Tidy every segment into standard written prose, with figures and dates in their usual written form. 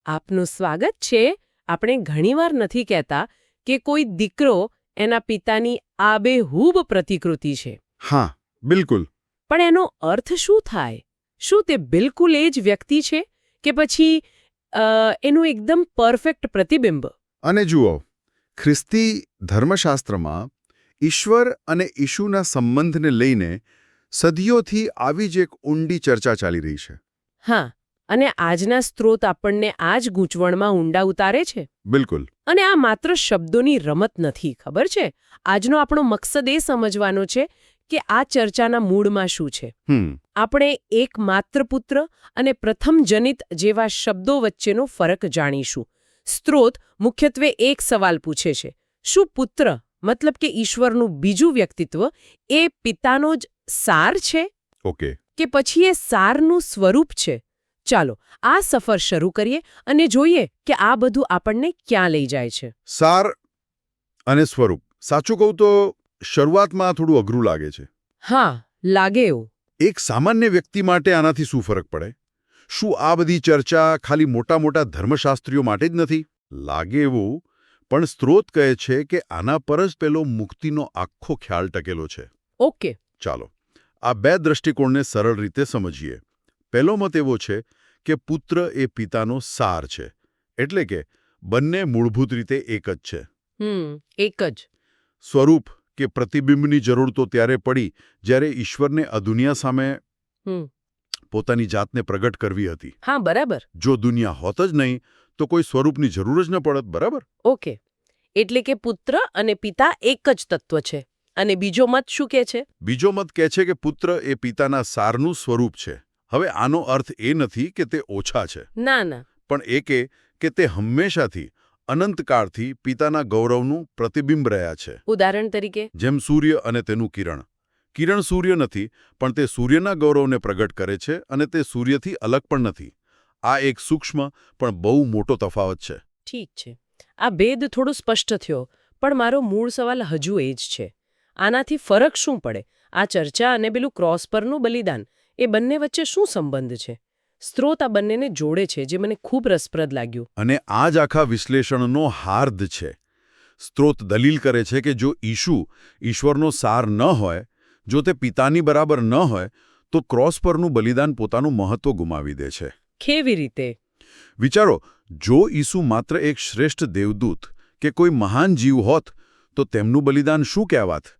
આપનું સ્વાગત છે. આપણે ઘણીવાર નથી કહેતા કે કોઈ દીકરો એના પિતાની આબેહૂબ પ્રતિકૃતિ છે. હા, બિલકુલ. પણ એનો અર્થ શું થાય? શું તે બિલકુલ એ જ વ્યક્તિ છે કે પછી એનું એકદમ પરફેક્ટ પ્રતિબિંબ? અને જુઓ, ખ્રિસ્તી ધર્મશાસ્ત્રમાં ઈશ્વર અને ઈશુના સંબંધને લઈને સદીઓથી આવી જ એક ઊંડી ચર્ચા ચાલી રહી છે. હા, અને આજના સ્ત્રોત આપણને આ જ ગૂંચવણમાં ઊંડા ઉતારે છે. બિલકુલ. અને આ માત્ર શબ્દોની રમત નથી, ખબર છે? આજનો આપણો મકસદ એ સમજવાનો છે કે આ ચર્ચાના મૂળમાં શું છે. આપણે એક માત્ર પુત્ર અને પ્રથમ જનિત જેવા શબ્દો વચ્ચેનો ફરક જાણીશું. સ્ત્રોત મુખ્યત્વે એક સવાલ પૂછે છે: શું પુત્ર મતલબ કે ઈશ્વરનું બીજું વ્યક્તિત્વ એ પિતાનો જ સાર છે? ઓકે. કે પછી એ સારનું સ્વરૂપ છે? ચાલો આ સફર શરૂ કરીએ અને જોઈએ કે આ બધું આપણને ક્યાં લઈ જાય છે. સાર અને સ્વરૂપ. સાચું કહું તો શરૂઆતમાં થોડું અઘરું લાગે છે. હા, લાગે એવું. એક સામાન્ય વ્યક્તિ માટે આનાથી શું ફરક પડે? શું આ બધી ચર્ચા ખાલી મોટા ધર્મશાસ્ત્રીઓ માટે જ નથી? લાગે એવું, પણ સ્ત્રોત કહે છે કે આના પર જ પેલો મુક્તિનો આખો ખ્યાલ ટકેલો છે. ઓકે. ચાલો આ બે દ્રષ્ટિકોણને સરળ રીતે સમજીએ. પહેલો મત એવો છે કે પુત્ર એ પિતાનો સાર છે, એટલે કે બંને મૂળભૂત રીતે એક જ છે. એક જ. સ્વરૂપ કે પ્રતિબિંબની જરૂર તો ત્યારે પડી જ્યારે ઈશ્વરને આ દુનિયા સામે પોતાની જાતને પ્રગટ કરવી હતી. હા, બરાબર. જો દુનિયા હોત જ નહીં તો કોઈ સ્વરૂપની જરૂર જ ન પડત. બરાબર. ઓકે. એટલે કે પુત્ર અને પિતા એક જ તત્વ છે. અને બીજો મત શું કહે છે? બીજો મત કહે છે કે પુત્ર એ પિતાના સારનું સ્વરૂપ છે. હવે આનો અર્થ એ નથી કે તે ઓછા છે. ના. પણ એ કે તે હંમેશાથી અનંતકાળથી પિતાના ગૌરવનું પ્રતિબિંબ રહ્યા છે. ઉદાહરણ તરીકે? જેમ સૂર્ય અને તેનું કિરણ. કિરણ સૂર્ય નથી, પણ તે સૂર્યના ગૌરવને પ્રગટ કરે છે અને તે સૂર્યથી અલગ પણ નથી. આ એક સૂક્ષ્મ પણ બહુ મોટો તફાવત છે. ઠીક છે. આ ભેદ થોડો સ્પષ્ટ થયો, પણ મારો મૂળ સવાલ હજુ એ જ છે. આનાથી ફરક શું પડે? આ ચર્ચા અને પેલું ક્રોસ પરનું બલિદાન, એ બંને વચ્ચે શું સંબંધ છે? સ્ત્રોત આ બંનેને જોડે છે, જે મને ખૂબ રસપ્રદ લાગ્યું. અને આ જ આખા વિશ્લેષણનો હાર્દ છે. સ્ત્રોત દલીલ કરે છે કે જો ઈશુ ઈશ્વરનો સાર ન હોય, જો તે પિતાની બરાબર ન હોય, તો ક્રોસ પરનું બલિદાન પોતાનું મહત્વ ગુમાવી દે છે. કેવી રીતે? વિચારો, જો ઈસુ માત્ર એક શ્રેષ્ઠ દેવદૂત કે કોઈ મહાન જીવ હોત, તો તેમનું બલિદાન શું કહેવાત?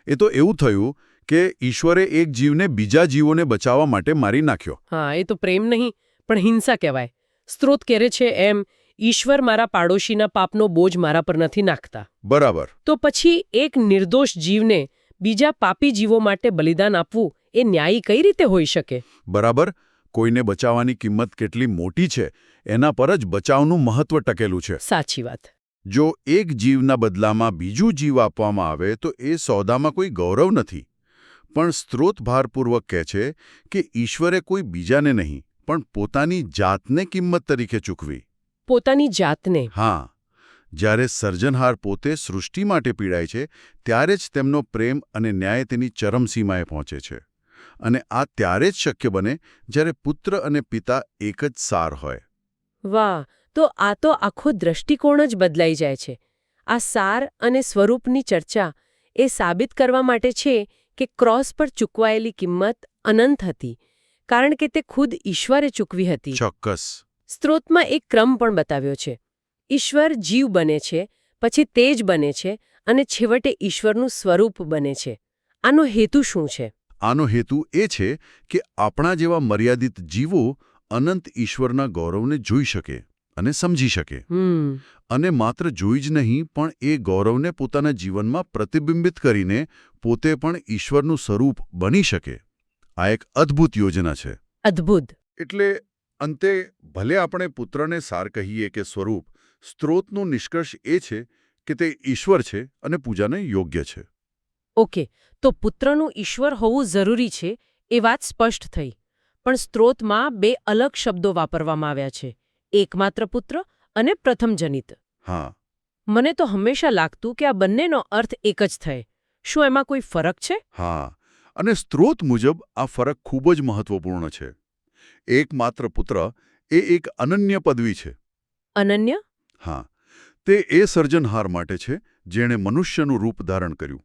એ તો એવું થયું કે ઈશ્વરે એક જીવને બીજા જીવોને બચાવવા માટે મારી નાખ્યો. હા, એ તો પ્રેમ નહીં પણ હિંસા કહેવાય. સ્ત્રોત કહે છે એમ ઈશ્વર મારા પાડોશીના પાપનો બોજ મારા પર નથી નાખતા. બરાબર. તો પછી એક નિર્દોષ જીવને બીજા પાપી જીવો માટે બલિદાન આપવું એ ન્યાયી કઈ રીતે હોઈ શકે? બરાબર. કોઈને બચાવવાની કિંમત કેટલી મોટી છે એના પર જ બચાવનું મહત્વ ટકેલું છે. સાચી વાત. જો એક જીવના બદલામાં બીજું જીવ આપવામાં આવે તો એ સોદામાં કોઈ ગૌરવ નથી. પણ સ્ત્રોત ભારપૂર્વક કહે છે કે ઈશ્વરે કોઈ બીજાને નહીં, પણ પોતાની જાતને કિંમત તરીકે ચૂકવી. પોતાની જાતને? હા. જ્યારે સર્જનહાર પોતે સૃષ્ટિ માટે પીડાય છે, ત્યારે જ તેમનો પ્રેમ અને ન્યાય તેની ચરમસીમાએ પહોંચે છે. અને આ ત્યારે જ શક્ય બને જ્યારે પુત્ર અને પિતા એક જ સાર હોય. વાહ! તો આ તો આખો દ્રષ્ટિકોણ જ બદલાઈ જાય છે. આ સાર અને સ્વરૂપની ચર્ચા એ સાબિત કરવા માટે છે કે ક્રોસ પર ચૂકવાયેલી કિંમત અનંત હતી, કારણ કે તે ખુદ ઈશ્વરે ચૂકવી હતી. ચોક્કસ. સ્ત્રોતમાં એક ક્રમ પણ બતાવ્યો છે. ઈશ્વર જીવ બને છે, પછી તેજ બને છે અને છેવટે ઈશ્વરનું સ્વરૂપ બને છે. આનો હેતુ શું છે? આનો હેતુ એ છે કે આપણા જેવા મર્યાદિત જીવો અનંત ઈશ્વરના ગૌરવને જોઈ શકે અને સમજી શકે. અને માત્ર જોઈ જ નહીં, પણ એ ગૌરવને પોતાના જીવનમાં પ્રતિબિંબિત કરીને પોતે પણ ઈશ્વરનું સ્વરૂપ બની શકે. આ એક અદ્ભુત યોજના છે. અદ્ભુત. એટલે અંતે ભલે આપણે પુત્રને સાર કહીએ કે સ્વરૂપ, સ્ત્રોતનો નિષ્કર્ષ એ છે કે તે ઈશ્વર છે અને પૂજાને યોગ્ય છે. ઓકે, તો પુત્રનું ઈશ્વર હોવું જરૂરી છે એ વાત સ્પષ્ટ થઈ. પણ સ્ત્રોતમાં બે અલગ શબ્દો વાપરવામાં આવ્યા છે: એકમાત્ર પુત્ર અને પ્રથમ જનિત. હા. મને તો હંમેશા લાગતું કે આ બંનેનો અર્થ એક જ થાય. શું એમાં કોઈ ફરક છે? હા, અને સ્ત્રોત મુજબ આ ફરક ખૂબ જ મહત્વપૂર્ણ છે. એકમાત્ર પુત્ર એ એક અનન્ય પદવી છે. અનન્ય? હા, તે એ સર્જનહાર માટે છે જેણે મનુષ્યનું રૂપ ધારણ કર્યું.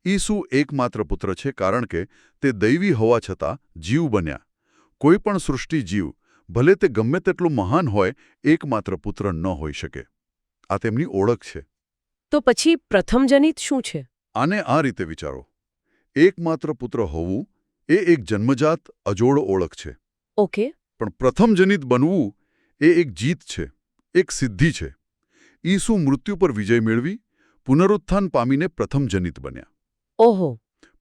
ઈસુ એકમાત્ર પુત્ર છે કારણ કે તે દૈવી હોવા છતાં જીવ બન્યા. કોઈ પણ સૃષ્ટિ જીવ, ભલે તે ગમે તેટલું મહાન હોય, એકમાત્ર પુત્ર ન હોઈ શકે. આ તેમની ઓળખ છે. તો પછી પ્રથમજનિત શું છે? આને આ રીતે વિચારો. એકમાત્ર પુત્ર હોવું એ એક જન્મજાત અજોડ ઓળખ છે. ઓકે. પણ પ્રથમજનિત બનવું એ એક જીત છે, એક સિદ્ધિ છે. ઈસુ મૃત્યુ પર વિજય મેળવી પુનરુત્થાન પામીને પ્રથમજનિત બન્યા. ઓહો.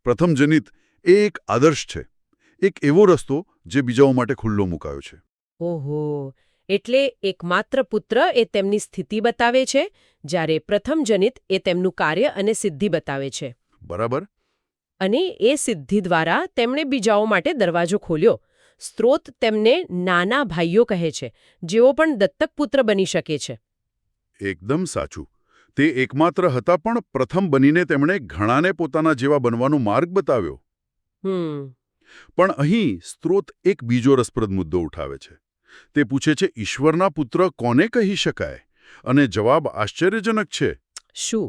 પ્રથમજનિત એ એક આદર્શ છે, એક એવો રસ્તો જે બીજાઓ માટે ખુલ્લો મુકાયો છે. ઓહો. એટલે એકમાત્ર પુત્ર એ તેમની સ્થિતિ બતાવે છે, જ્યારે પ્રથમજનિત એ તેમનું કાર્ય અને સિદ્ધિ બતાવે છે. બરાબર. અને એ સિદ્ધિ દ્વારા તેમણે બીજાઓ માટે દરવાજો ખોલ્યો. સ્ત્રોત તેમને નાના ભાઈઓ કહે છે, જેઓ પણ દત્તક પુત્ર બની શકે છે. એકદમ સાચું. તે એકમાત્ર હતા, પણ પ્રથમ બનીને તેમણે ઘણાને પોતાના જેવા બનવાનો માર્ગ બતાવ્યો. પણ અહીં સ્ત્રોત એક બીજો રસપ્રદ મુદ્દો ઉઠાવે છે. તે પૂછે છે, ઈશ્વરના પુત્ર કોને કહી શકાય? અને જવાબ આશ્ચર્યજનક છે. શું?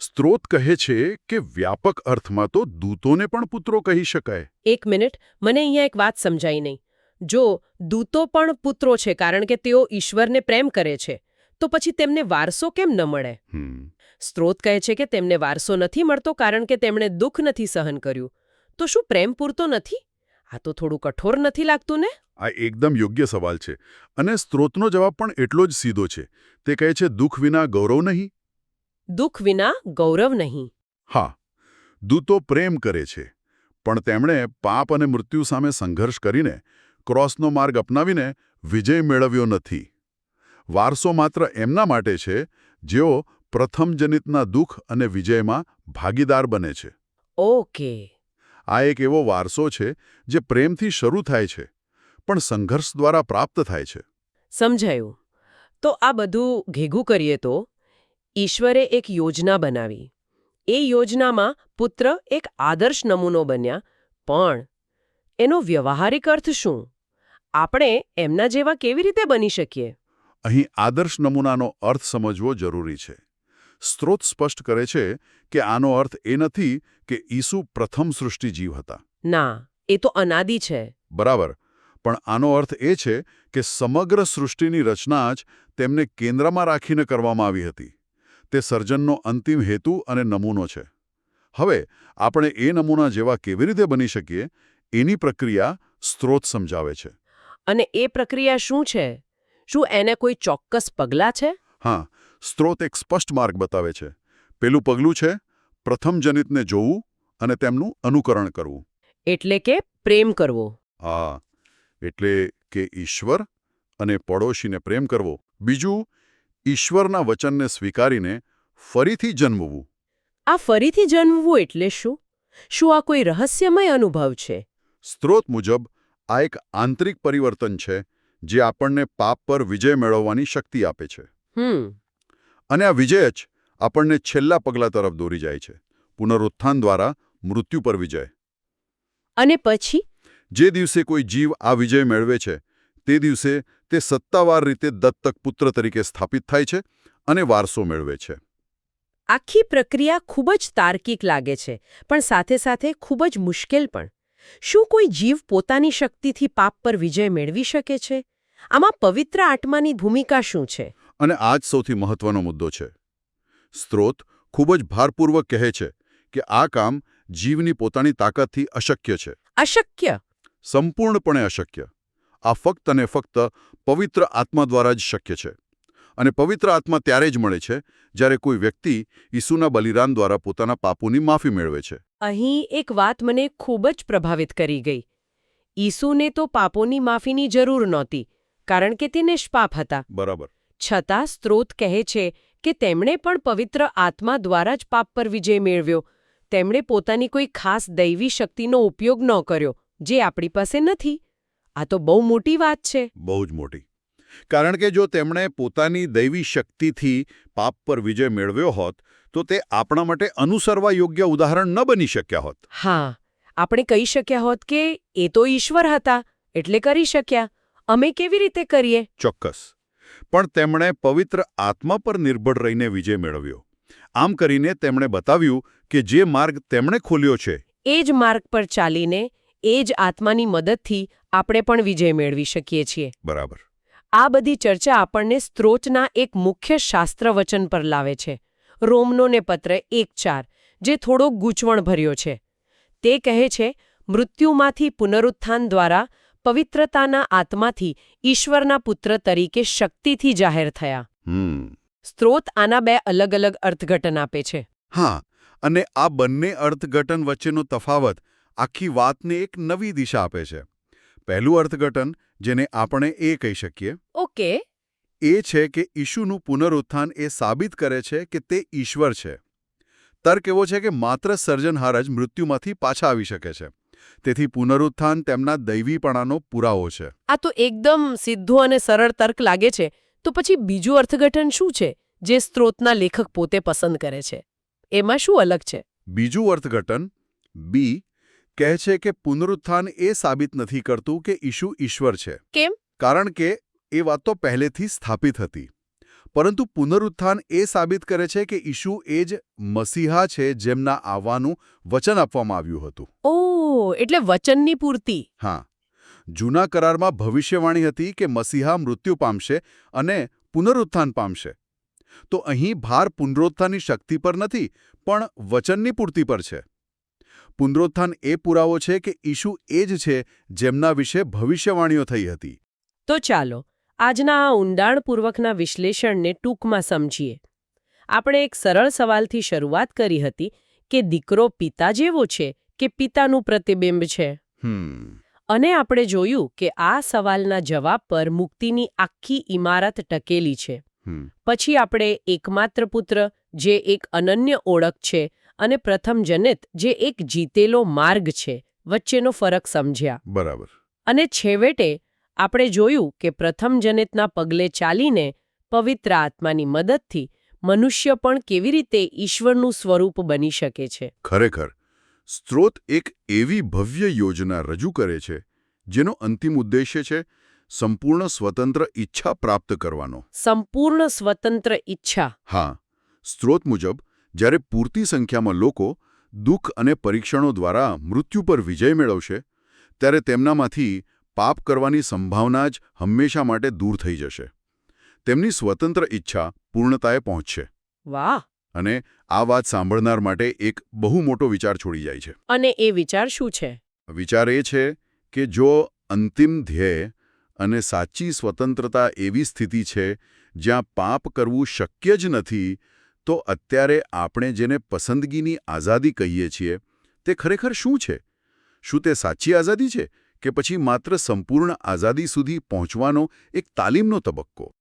સ્ત્રોત કહે છે કે વ્યાપક અર્થમાં તો દૂતોને પણ પુત્રો કહી શકાય. એક મિનિટ, મને અહીંયા એક વાત સમજાઈ નહીં. જો દૂતો પણ પુત્રો છે કારણ કે તેઓ ઈશ્વરને પ્રેમ કરે છે, તો પછી તેમને વારસો કેમ ન મળે? સ્ત્રોત કહે છે કે તેમને વારસો નથી મળતો કારણ કે તેમણે દુઃખ નથી સહન કર્યું. તો શું પ્રેમ પૂરતો નથી? આ તો થોડું કઠોર નથી લાગતું ને? આ એકદમ યોગ્ય સવાલ છે. અને સ્ત્રોતનો જવાબ પણ એટલો જ સીધો છે. તે કહે છે, દુઃખ વિના ગૌરવ નહીં. દુઃખ વિના ગૌરવ નહીં. હા, દૂતો પ્રેમ કરે છે, પણ તેમણે પાપ અને મૃત્યુ સામે સંઘર્ષ કરીને, ક્રોસનો માર્ગ અપનાવીને વિજય મેળવ્યો નથી. વારસો માત્ર એમના માટે છે જેઓ પ્રથમજનિતના દુઃખ અને વિજયમાં ભાગીદાર બને છે. ઓકે. આ એક એવો વારસો છે જે પ્રેમથી શરૂ થાય છે, પણ સંઘર્ષ દ્વારા પ્રાપ્ત થાય છે. સમજાયું. તો આ બધું ભેગું કરીએ તો ઈશ્વરે એક યોજના બનાવી. એ યોજનામાં પુત્ર એક આદર્શ નમૂનો બન્યા, પણ એનો વ્યવહારિક અર્થ શું? આપણે એમના જેવા કેવી રીતે બની શકીએ? અહીં આદર્શ નમૂનાનો અર્થ સમજવો જરૂરી છે. સ્ત્રોત સ્પષ્ટ કરે છે કે આનો અર્થ એ નથી કે ઈસુ પ્રથમ સૃષ્ટિ જીવ હતા. ના, એ તો અનાદિ છે. બરાબર. પણ આનો અર્થ એ છે કે સમગ્ર સૃષ્ટિની રચના જ તેમને કેન્દ્રમાં રાખીને કરવામાં આવી હતી. તે સર્જનનો અંતિમ હેતુ અને નમૂનો છે. હવે આપણે એ નમૂના જેવા કેવી રીતે બની શકીએ, એની પ્રક્રિયા સ્ત્રોત સમજાવે છે. અને એ પ્રક્રિયા શું છે? શું એને કોઈ ચોક્કસ પગલાં છે? હા, સ્ત્રોત એક સ્પષ્ટ માર્ગ બતાવે છે. પેલું પગલું છે પ્રથમજનિતને જોવું અને તેમનું અનુકરણ કરવું. એટલે કે પ્રેમ કરવો. હા, એટલે કે ઈશ્વર અને પડોશીને પ્રેમ કરવો. બીજું, ઈશ્વરના વચનને સ્વીકારીને ફરીથી જન્મવું. આ ફરીથી જન્મવું એટલે શું? શું આ કોઈ રહસ્યમય અનુભવ છે? સ્ત્રોત મુજબ આ એક આંતરિક પરિવર્તન છે જે આપણને પાપ પર વિજય મેળવવાની શક્તિ આપે છે. અને આ વિજય જ આપણને છેલ્લા પગલા તરફ દોરી જાય છે, પુનરુત્થાન દ્વારા મૃત્યુ પર વિજય. અને પછી? જે દિવસે કોઈ જીવ આ વિજય મેળવે છે, તે દિવસે તે સત્તાવાર રીતે દત્તક પુત્ર તરીકે સ્થાપિત થાય છે અને વારસો મેળવે છે. આખી પ્રક્રિયા ખૂબ જ તાર્કિક લાગે છે, પણ સાથે સાથે ખૂબ જ મુશ્કેલ પણ. શું કોઈ જીવ પોતાની શક્તિથી પાપ પર વિજય મેળવી શકે છે? આમાં પવિત્ર આત્માની ભૂમિકા શું છે? અને આ જ સૌથી મહત્વનો મુદ્દો છે. સ્ત્રોત ખૂબ જ ભારપૂર્વક કહે છે કે આ કામ જીવની પોતાની તાકાતથી અશક્ય છે. અશક્ય? સંપૂર્ણપણે અશક્ય. આ ફક્ત અને ફક્ત પવિત્ર આત્મા દ્વારા જ શક્ય છે. અને પવિત્ર આત્મા ત્યારે જ મળે છે જ્યારે કોઈ વ્યક્તિ ઈસુના બલિદાન દ્વારા પોતાના પાપોની માફી મેળવે છે. અહીં એક વાત મને ખૂબ જ પ્રભાવિત કરી ગઈ. ઈસુને તો પાપોની માફીની જરૂર નહોતી, કારણ કે તે નિષ્પાપ હતા. બરાબર. છતાં સ્ત્રોત કહે છે કે તેમણે પણ પવિત્ર આત્મા દ્વારા જ પાપ પર વિજય મેળવ્યો. તેમણે પોતાની કોઈ ખાસ દૈવી શક્તિનો ઉપયોગ ન કર્યો, જે આપણી પાસે નથી. આ તો બહુ મોટી વાત છે. બહુ જ મોટી. કારણ કે જો તેમણે પોતાની દૈવી શક્તિથી પાપ પર વિજય મેળવ્યો હોત, તો તે આપણા માટે અનુસરવા યોગ્ય ઉદાહરણ ન બની શક્યા હોત. હા, આપણે કહી શક્યા હોત કે એ તો ઈશ્વર હતા, એટલે કરી શક્યા, અમે કેવી રીતે કરીએ? ચોક્કસ. પણ તેમણે પવિત્ર આત્મા પર નિર્ભર રહીને વિજય મેળવ્યો. આમ કરીને તેમણે બતાવ્યું કે જે માર્ગ તેમણે ખોલ્યો છે એ જ માર્ગ પર ચાલીને એ જ આત્માની મદદથી આપણે પણ વિજય મેળવી શકીએ છીએ. બરાબર. આ બધી ચર્ચા આપણને સ્ત્રોતના એક મુખ્ય શાસ્ત્ર વચન પર લાવે છે, રોમનોને પત્ર 1:4, જે થોડો ગૂંચવણભર્યો છે. તે કહે છે, મૃત્યુમાંથી પુનરુત્થાન દ્વારા પવિત્રતાના આત્માથી ઈશ્વરના પુત્ર તરીકે શક્તિથી જાહેર થયા. સ્ત્રોત આના 2 અલગ અલગ અર્થઘટન આપે છે. હા, અને આ બંને અર્થઘટન વચ્ચેનો તફાવત આખી વાતને એક નવી દિશા આપે છે. પહેલું અર્થઘટન, જેને આપણે એ કહી શકીએ, ઓકે, એ છે કે ઈશુનું પુનરુત્થાન એ સાબિત કરે છે કે તે ઈશ્વર છે. તર્ક એવો છે કે માત્ર સર્જનહાર જ મૃત્યુમાંથી પાછા આવી શકે છે. તેથી પુનરુત્થાન તેમના દૈવીપણાનો પુરાવો છે. આ તો એકદમ સીધો અને સરળ તર્ક લાગે છે. તો પછી બીજું અર્થઘટન શું છે, જે સ્ત્રોતના લેખક પોતે પસંદ કરે છે? એમાં શું અલગ છે? બીજું અર્થઘટન, બી, કહે છે કે પુનરુત્થાન એ સાબિત નથી કરતું કે ઈશુ ઈશ્વર છે. કેમ? કારણ કે એ વાત તો પહેલેથી સ્થાપિત હતી. પરંતુ પુનરુત્થાન એ સાબિત કરે છે કે ઈશુ એ જ મસીહા છે જેમના આવવાનું વચન આપવામાં આવ્યું હતું. ઓહ, એટલે વચનની પૂર્તિ. હા, જૂના કરારમાં ભવિષ્યવાણી હતી કે મસીહા મૃત્યુ પામશે અને પુનરુત્થાન પામશે. તો અહીં ભાર પુનરુત્થાનની શક્તિ પર નથી, પણ વચનની પૂર્તિ પર છે. પુનરુત્થાન એ પુરાવો છે કે ઈશુ એ જ છે જેમના વિશે ભવિષ્યવાણીઓ થઈ હતી. તો ચાલો આજના આ ઊંડાણપૂર્વકના વિશ્લેષણને ટૂંકમાં સમજીએ. આપણે એક સરળ સવાલથી શરૂઆત કરી હતી કે દીકરો પિતા જેવો છે કે પિતાનું પ્રતિબિંબ છે? અને આપણે જોયું કે આ સવાલના જવાબ પર મુક્તિની આખી ઇમારત ટકેલી છે. પછી આપણે એકમાત્ર પુત્ર, જે એક અનન્ય ઓળખ છે, અને પ્રથમ જનિત, જે એક જીતેલો માર્ગ છે, વચ્ચેનો ફરક સમજ્યા. બરાબર. અને છેવટે આપણે જોયું કે પ્રથમ જનિતના પગલે ચાલીને પવિત્ર આત્માની મદદથી મનુષ્ય પણ કેવી રીતે ઈશ્વરનું સ્વરૂપ બની શકે છે. ખરેખર, સ્ત્રોત એક એવી ભવ્ય યોજના રજૂ કરે છે જેનો અંતિમ ઉદ્દેશ્ય છે સંપૂર્ણ સ્વતંત્ર ઈચ્છા પ્રાપ્ત કરવાનો. સંપૂર્ણ સ્વતંત્ર ઈચ્છા. હા, સ્ત્રોત મુજબ જ્યારે પૂરતી સંખ્યામાં લોકો દુઃખ અને પરીક્ષણો દ્વારા મૃત્યુ પર વિજય મેળવશે, ત્યારે તેમનામાંથી પાપ કરવાની સંભાવના જ હંમેશા માટે દૂર થઈ જશે. તેમની સ્વતંત્ર ઈચ્છા પૂર્ણતાએ પહોંચશે. વાહ! અને આ વાત સાંભળનાર માટે એક બહુ મોટો વિચાર છોડી જાય છે. અને એ વિચાર શું છે? વિચાર એ છે કે જો અંતિમ ધ્યેય અને સાચી સ્વતંત્રતા એવી સ્થિતિ છે જ્યાં પાપ કરવું શક્ય જ નથી, તો અત્યારે આપણે જેને પસંદગીની આઝાદી કહીએ છીએ, તે ખરેખર શું છે? શું તે સાચી આઝાદી છે કે પછી માત્ર સંપૂર્ણ આઝાદી સુધી પહોંચવાનો એક તાલીમનો તબક્કો?